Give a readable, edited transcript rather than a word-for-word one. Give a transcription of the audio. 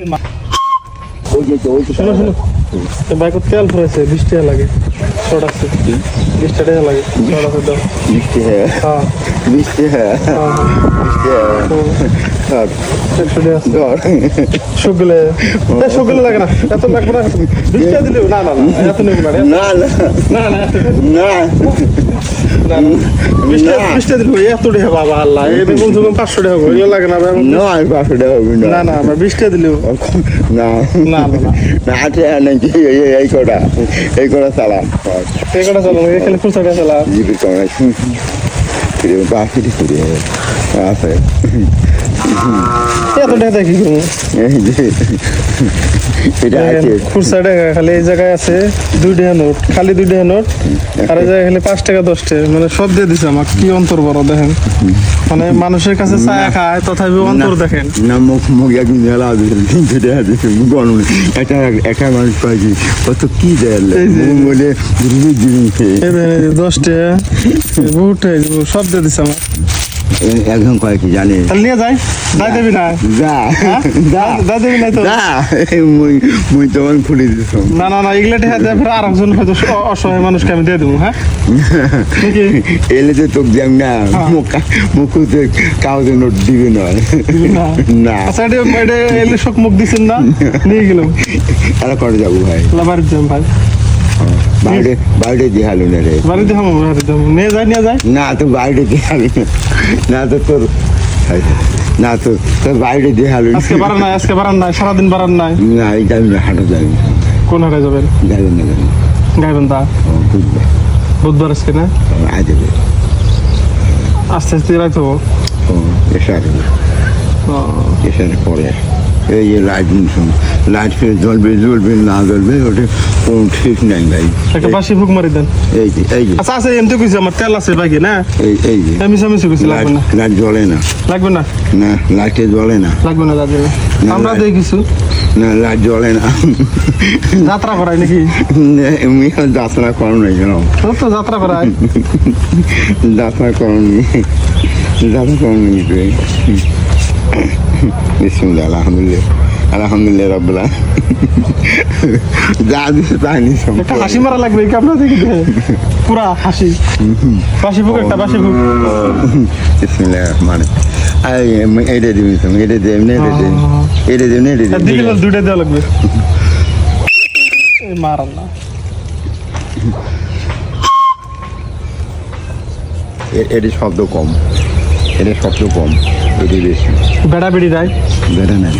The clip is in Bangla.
শোনো শোনো বাইক তেল ভরেছে 20 টাকা লাগে শর্ট আছে 20 টাকা লাগে শর্ট আছে দাও 20 টাকা হ্যাঁ 20 টাকা 20 টাকা সকালে লাগে না এত লাগবে না 20 টাকা দিলেও না না না এত নেব না না না না না 20 টাকা দিলেও এত টাকা বাবা আল্লাহ এই দেখুন তুমি 500 টাকা এগুলো লাগে না না 500 টাকা হবে না না না 20 টাকা দিলেও না না না না আছে নাকি এই কটা চালা এই কটা চালানো এখানে ফুল সাইডে চালা জিবি কমে কিরে বাকি করে আছে এত টাকা দেখি এই যে এটা আছে ফুল সাইডে খালি এই জায়গায় আছে 2 টাকা নোট খালি 2 টাকা নোট আর এই জায়গায় খালি 5 টাকা 10 টাকা মানে সব দিয়ে দিছে আমাকে কি অন্তর বড় দেখেন মানে মানুষের কাছে চায়া খায় তথাপি অন্তর দেখেন না মুখ একদিন মেলা দিচ্ছে গরম একটা মানুষ পাইছি কত কি দেয় বলে জিনিস 10 টাকা বহুত সব দিয়ে দিছে আমার একদম কয়েক জানে তাহলে নিয়ে যাই যাই দেবি না যা যা দেবি না তো যা মুই তখন খুলে দিছ না না না এগুলা টাকা দেয় ফের আরেকজন হয়তো অসহায় মানুষকে আমি দিয়ে দেবো হ্যাঁ নাকি এলে তো তোকে দেখ না মুখে কাউকে নোট দিবে নয় না আচ্ছা এটা এলে সব মুখ দিচ্ছেন না নিয়ে গেলাম আর করে যাবো ভাই বাড়িতে যাম ভাই বাইরে দেখালো না রে বাড়িতে যাবো নিয়ে যায় না তো বাইরে দেখালো না তো তোর না তো তোর বাইরে দেখালো আজকে বাড়ান নাই সারাদিন বাড়ান নাই না এই যাবি না হাঁটা যাবি কোন হাটে যাবেন যাবেন না যাবেন গাইবেন তা বুধবার আজকে না আজ যাবে আস্তে আস্তে রাখতে হবো এসে আসবে এসে পরে এই যে লাইট ফের জ্বলবে না জ্বলবে ওটা কোনো ঠিক নাই ভাই একটা বাসি ফুক মারি দেন এই যে আচ্ছা আছে এমনি কইছি আমার তেল আছে বাকি না এই যে আমি সামনে কইছি লাগবে না লাইট জ্বলে না লাগবে না না লাইটে জ্বলে না লাগবে না আমরা দেই কিছু না লাইট জ্বলে না যাত্রা করাই নাকি এমনি যাত্রা করো নাই কেন তো যাত্রা করাই যাত্রা করো নি বিসমিল্লাহ আলহামদুলিল্লাহ রাব্বুল যা দিছে তাই নিছ একটা হাসি মারা লাগবে কি আপনারা দেখি পুরা হাসি বাসি ফুক একটা বাসি ফুক বিসমিল্লাহ রহমান এটা দিবি তুমি এটা দে এমনি এটা দিলে দুইটা দেওয়া লাগবে এই মারান না এটা শব্দ কম এটা বেশি বেড়া বেড়ি দেয় বেড়া নাই